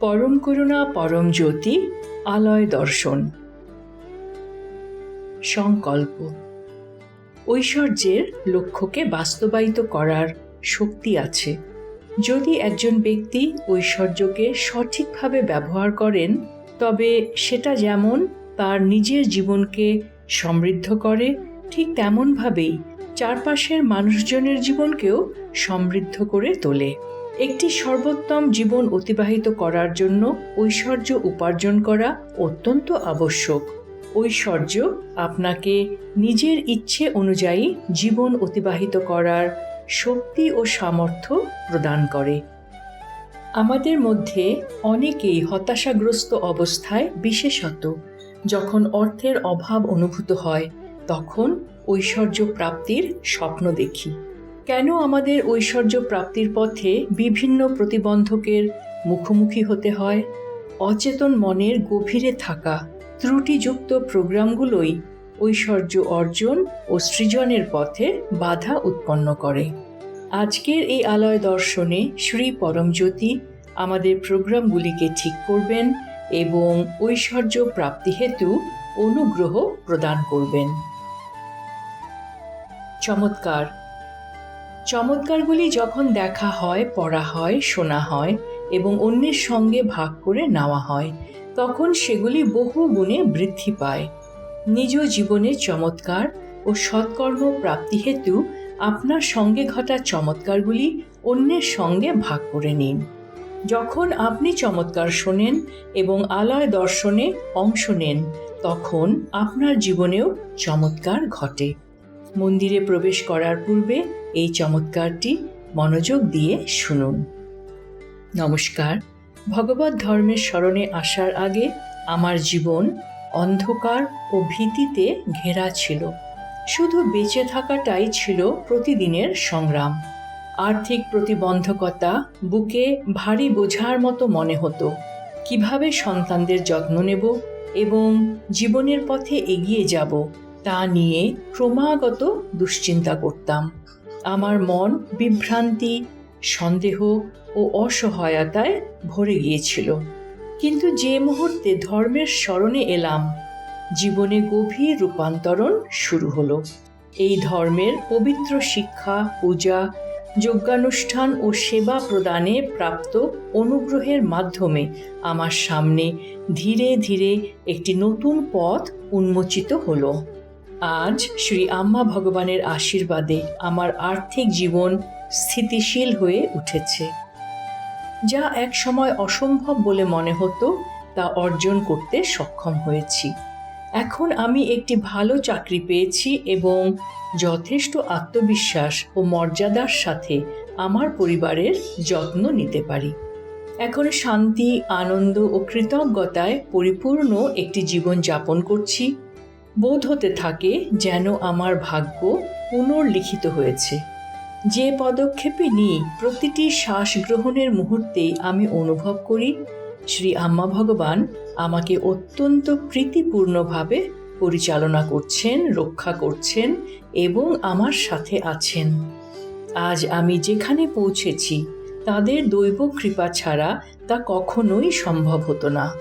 পরম করুণা পরম জ্যোতি আলয় দর্শন। সংকল্প। ঐশ্বর্যের লক্ষ্যকে বাস্তবায়িত করার শক্তি আছে। যদি একজন ব্যক্তি ঐশ্বর্যকে সঠিকভাবে ব্যবহার করেন, তবে সেটা যেমন তার নিজের জীবনকে সমৃদ্ধ করে, ঠিক তেমনভাবেই চারপাশের মানুষজনের জীবনকেও সমৃদ্ধ করে তোলে। একটি সর্বোত্তম জীবন অতিবাহিত করার জন্য ঐশ্বর্য উপার্জন করা অত্যন্ত আবশ্যক। ঐশ্বর্য আপনাকে নিজের ইচ্ছে অনুযায়ী জীবন অতিবাহিত করার শক্তি ও সামর্থ্য প্রদান করে। আমাদের মধ্যে অনেকেই হতাশাগ্রস্ত অবস্থায়, বিশেষত যখন অর্থের অভাব অনুভূত হয়, তখন ঐশ্বর্য প্রাপ্তির স্বপ্ন দেখি। কেন আমাদের ঐশ্বর্য প্রাপ্তির পথে বিভিন্ন প্রতিবন্ধকের মুখোমুখি হতে হয়? অচেতন মনের গভীরে থাকা ত্রুটিযুক্ত প্রোগ্রামগুলোই ঐশ্বর্য অর্জন ও সৃজনের পথে বাধা উৎপন্ন করে। আজকের এই আলয় দর্শনে শ্রী পরমজ্যোতি আমাদের প্রোগ্রামগুলিকে ঠিক করবেন এবং ঐশ্বর্য প্রাপ্তি হেতু অনুগ্রহ প্রদান করবেন। চমৎকার। চমৎকারগুলি যখন দেখা হয়, পড়া হয়, শোনা হয় এবং অন্যের সঙ্গে ভাগ করে নেওয়া হয়, তখন সেগুলি বহু গুণে বৃদ্ধি পায়। নিজ জীবনের চমৎকার ও সৎকর্ম প্রাপ্তি হেতু আপনার সঙ্গে ঘটা চমৎকারগুলি অন্যের সঙ্গে ভাগ করে নিন। যখন আপনি চমৎকার শোনেন এবং আলয় দর্শনে অংশ নেন, তখন আপনার জীবনেও চমৎকার ঘটে। মন্দিরে প্রবেশ করার পূর্বে এই চমৎকারটি মনোযোগ দিয়ে শুনুন। নমস্কার। ভগবত ধর্মের শরণে আসার আগে আমার জীবন অন্ধকার ও ভীতিতে ঘেরা ছিল। শুধু বেঁচে থাকাটাই ছিল প্রতিদিনের সংগ্রাম। আর্থিক প্রতিবন্ধকতা বুকে ভারী বোঝার মতো মনে হতো। কিভাবে সন্তানদের যত্ন নেব এবং জীবনের পথে এগিয়ে যাব, তা নিয়ে ক্রমাগত দুশ্চিন্তা করতাম। আমার মন বিভ্রান্তি, সন্দেহ ও অসহায়তায় ভরে গিয়েছিল। কিন্তু যে মুহূর্তে ধর্মের শরণে এলাম, জীবনে গভীর রূপান্তরণ শুরু হলো। এই ধর্মের পবিত্র শিক্ষা, পূজা, যজ্ঞানুষ্ঠান ও সেবা প্রদানে প্রাপ্ত অনুগ্রহের মাধ্যমে আমার সামনে ধীরে ধীরে একটি নতুন পথ উন্মোচিত হলো। আজ শ্রী আম্মা ভগবানের আশীর্বাদে আমার আর্থিক জীবন স্থিতিশীল হয়ে উঠেছে। যা এক সময় অসম্ভব বলে মনে হতো, তা অর্জন করতে সক্ষম হয়েছি। এখন আমি একটি ভালো চাকরি পেয়েছি এবং যথেষ্ট আত্মবিশ্বাস ও মর্যাদার সাথে আমার পরিবারের যত্ন নিতে পারি। এখন শান্তি, আনন্দ ও কৃতজ্ঞতায় পরিপূর্ণ একটি জীবন যাপন করছি। বোধ হতে থাকে যেন আমার ভাগ্য পুনর্লিখিত হয়েছে। যে পদক্ষেপে নিই, প্রতিটি শ্বাস গ্রহণের মুহূর্তেই আমি অনুভব করি শ্রী আম্মা ভগবান আমাকে অত্যন্ত প্রীতিপূর্ণভাবে পরিচালনা করছেন, রক্ষা করছেন এবং আমার সাথে আছেন। আজ আমি যেখানে পৌঁছেছি, তাদের দৈব কৃপা ছাড়া তা কখনোই সম্ভব হতো না।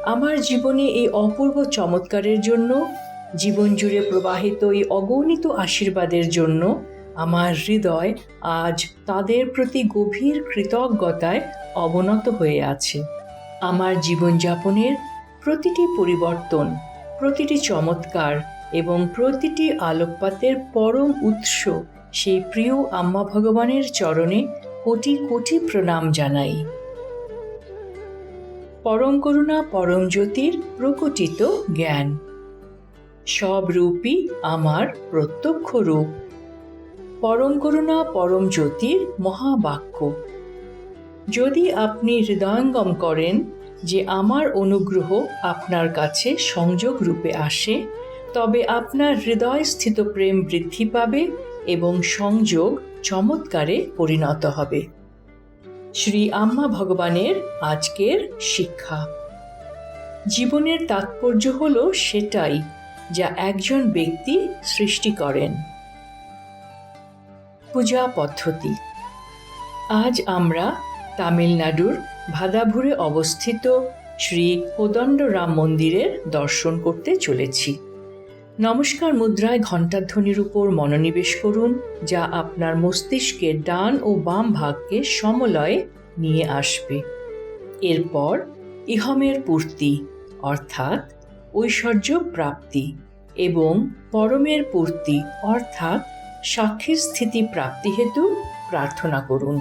আমার জীবনে এই অপূর্ব চমৎকারের জন্য, জীবন জুড়ে প্রবাহিত এই অগণিত আশীর্বাদের জন্য আমার হৃদয় আজ তাদের প্রতি গভীর কৃতজ্ঞতায় অবনত হয়ে আছে। আমার জীবনযাপনের প্রতিটি পরিবর্তন, প্রতিটি চমৎকার এবং প্রতিটি আলোকপাতের পরম উৎস সেই প্রিয় আম্মা ভগবানের চরণে কোটি কোটি প্রণাম জানাই। পরম করুণা পরম জ্যোতির প্রকটিত জ্ঞান। সব রূপই আমার প্রত্যক্ষ রূপ। পরম করুণা পরম জ্যোতির মহাবাক্য। যদি আপনি হৃদয়ঙ্গম করেন যে আমার অনুগ্রহ আপনার কাছে সংযোগ রূপে আসে, তবে আপনার হৃদয়স্থিত প্রেম বৃদ্ধি পাবে এবং সংযোগ চমৎকারে পরিণত হবে। শ্রী আম্মা ভগবানের আজকের শিক্ষা। জীবনের তাৎপর্য হলো সেটাই যা একজন ব্যক্তি সৃষ্টি করেন। পূজা পদ্ধতি। আজ আমরা তামিলনাড়ুর ভাদাভুরে অবস্থিত শ্রী কোদণ্ডরাম মন্দিরের দর্শন করতে চলেছি। নমস্কার মুদ্রায় ঘণ্টাধ্বনির উপর মনোনিবেশ করুন, যা আপনার মস্তিষ্কের ডান ও বাম ভাগকে সমলয়ে নিয়ে আসবে। এরপর ইহমের পূর্তি অর্থাৎ ঐশ্বর্য প্রাপ্তি এবং পরমের পূর্তি অর্থাৎ সাক্ষীর স্থিতি প্রাপ্তি হেতু প্রার্থনা করুন।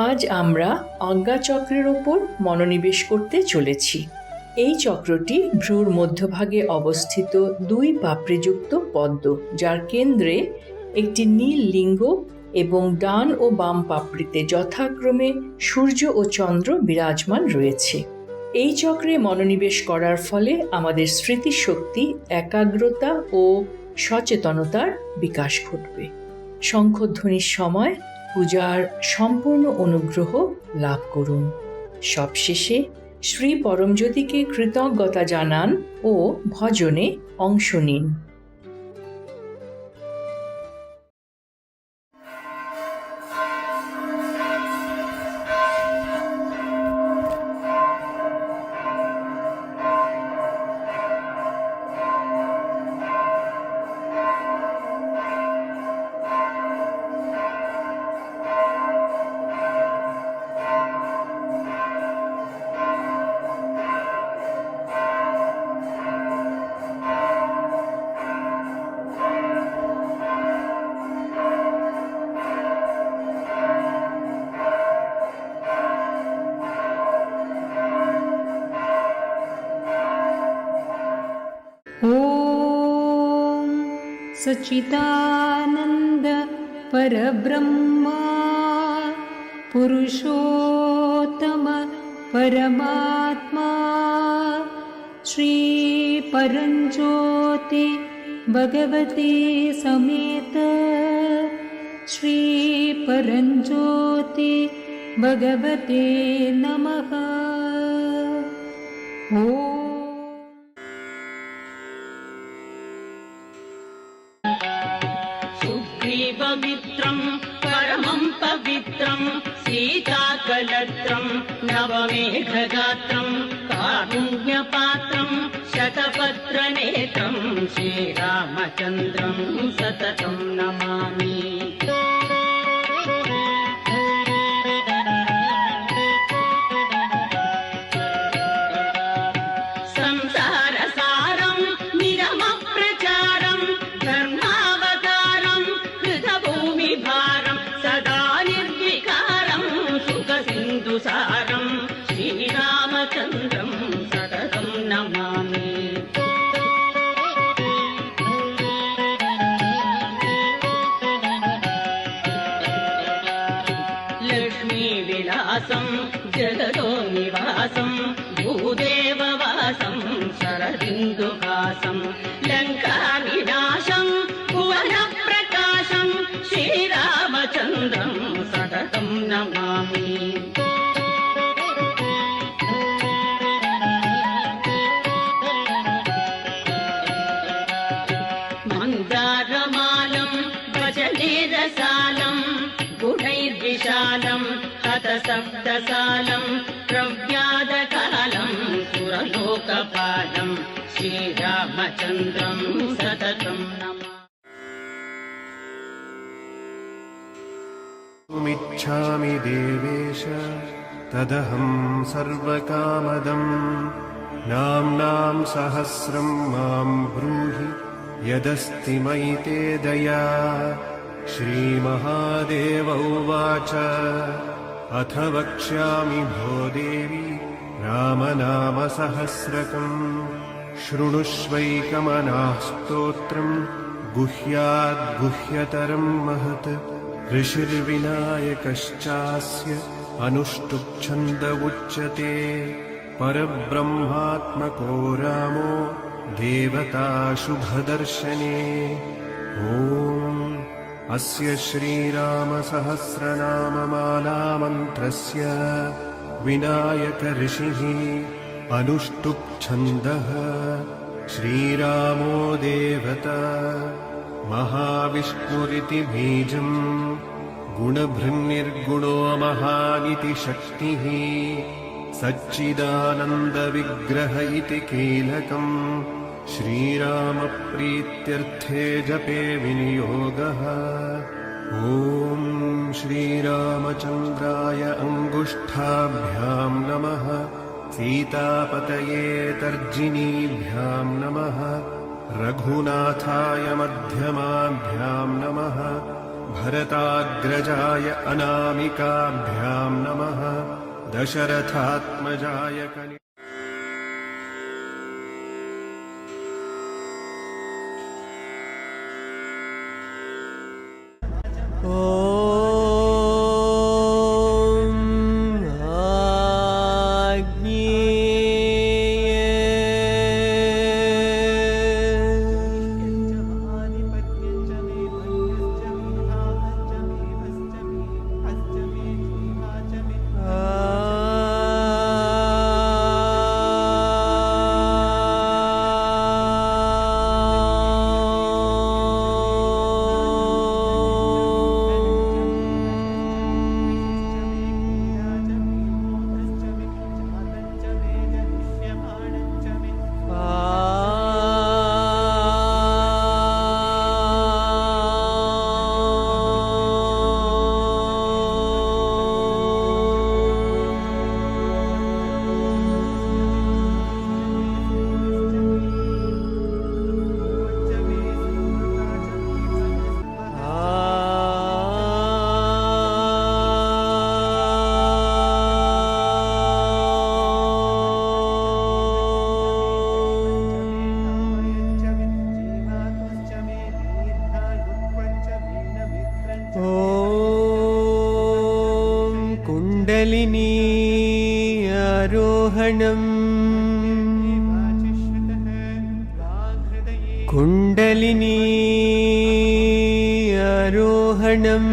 আজ আমরা আজ্ঞাচক্রের ওপর মনোনিবেশ করতে চলেছি। এই চক্রটি ভ্রুর মধ্যভাগে অবস্থিত 2 পাপড়িযুক্ত পদ্ম, যার কেন্দ্রে একটি নীল লিঙ্গ এবং ডান ও বাম পাপড়িতে যথাক্রমে সূর্য ও চন্দ্র বিরাজমান রয়েছে। এই চক্রে মনোনিবেশ করার ফলে আমাদের স্মৃতিশক্তি, একাগ্রতা ও সচেতনতার বিকাশ ঘটবে। শঙ্খধ্বনির সময় পূজার সম্পূর্ণ অনুগ্রহ লাভ করুন। সবশেষে শ্রী পরমজ্যোতিকে কৃতজ্ঞতা জানান ও ভজনে অংশ নিন। ॐ सच्चिदानन्द परब्रह्मा पुरुषोत्तम परमात्मा श्री परञ्ज्योति भगवते समेत श्री परञ्ज्योति भगवते नमः। ॐ पवित्रं परमं पवित्रं सीताकलत्रं नवमेघगात्रं कारुण्यपात्रं शतपत्रनेत्रं श्रीरामचन्द्रं सततं नमामि। संसारसारं निरमप्रचारं धर्मावतारं कृतभूमिभारं सदा निर्विकारं सुखसिन्धुसारं श्रीरामचन्द्रं सततं नमामि। लक्ष्मीविलासं जगतो निवासं भूदेववासं शरदिन्दुहासं लङ्काविनाशं भुवनप्रकाशं श्रीरामचन्द्रं सततं नमामि। मन्दारमालं भजनेरसालं गुणैर्विशालं हतसप्तसालं प्रव्यादकालं सुरलोकपालं श्रीरामचन्द्रं सततं मिच्छामि देवेश तदहं सर्वकामदं नाम्नां सहस्रं मां ब्रूहि यदस्ति मयि ते दया। श्रीमहादेव उवाच अथ वक्ष्यामि भो देवी रामनामसहस्रकम् शृणुष्वैकमनाः स्तोत्रम् गुह्याद्गुह्यतरं महत् ऋषिर्विनायकश्चास्य अनुष्टुप्छन्द उच्यते परब्रह्मात्मको रामो देवता शुभदर्शने। ॐ अस्य श्रीरामसहस्रनाममालामन्त्रस्य विनायक ऋषिः अनुष्टुप्छन्दः श्रीरामो देवता महाविष्णुरिति बीजम् गुणभृन्निर्गुणो महानिति शक्तिः सच्चिदानन्दविग्रह इति कीलकम् श्रीरामप्रीत्यर्थे जपे विनियोगः ॐ श्रीरामचन्द्राय अङ्गुष्ठाभ्यां नमः सीतापतये तर्जिनीभ्यां नमः रघुनाथाय मध्यमाभ्यां नमः भरताग्रजाय अनामिकाभ्यां नमः दशरथात्मजाय कनि कुण्डलिनी आरोहणम् कुण्डलिनी आरोहणम्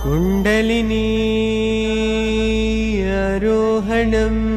कुण्डलिनी आरोहणम्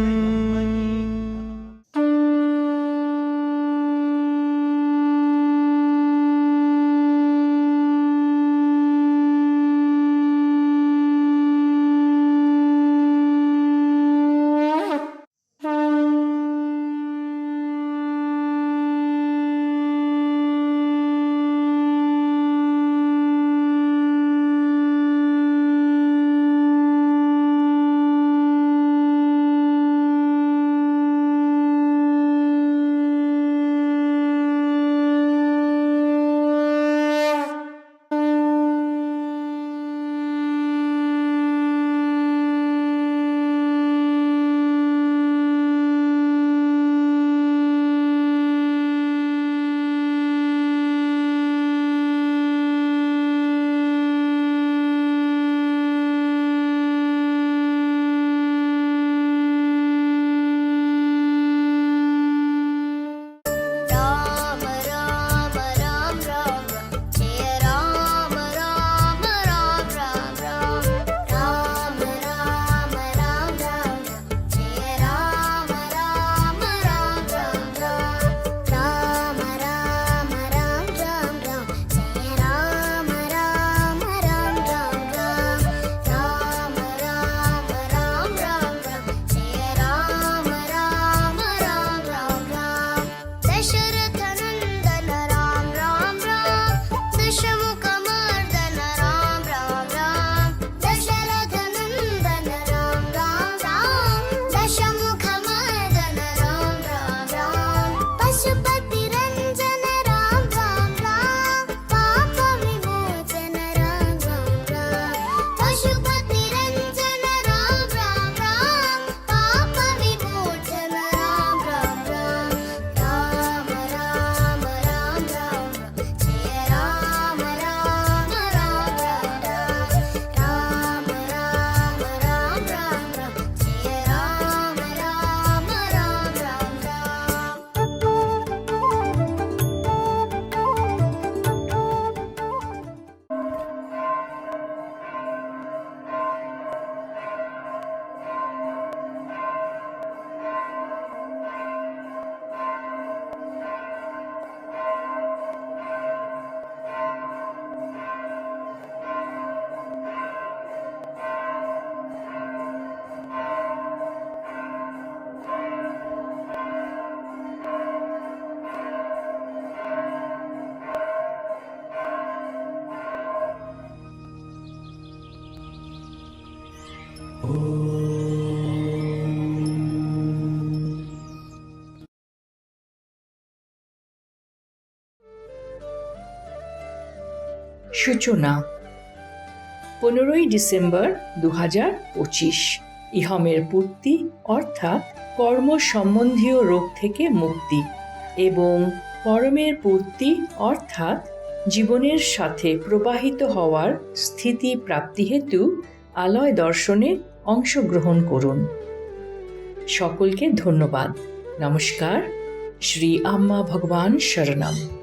সূচনা 15ই ডিসেম্বর 2025। ইহমের পূর্তি অর্থাৎ কর্ম সম্বন্ধীয় রোগ থেকে মুক্তি এবং পরমের পূর্তি অর্থাৎ জীবনের সাথে প্রবাহিত হওয়ার স্থিতি প্রাপ্তি হেতু আলয় দর্শনে অংশগ্রহণ করুন। সকলকে ধন্যবাদ। নমস্কার। শ্রী আম্মা ভগবান শরণম।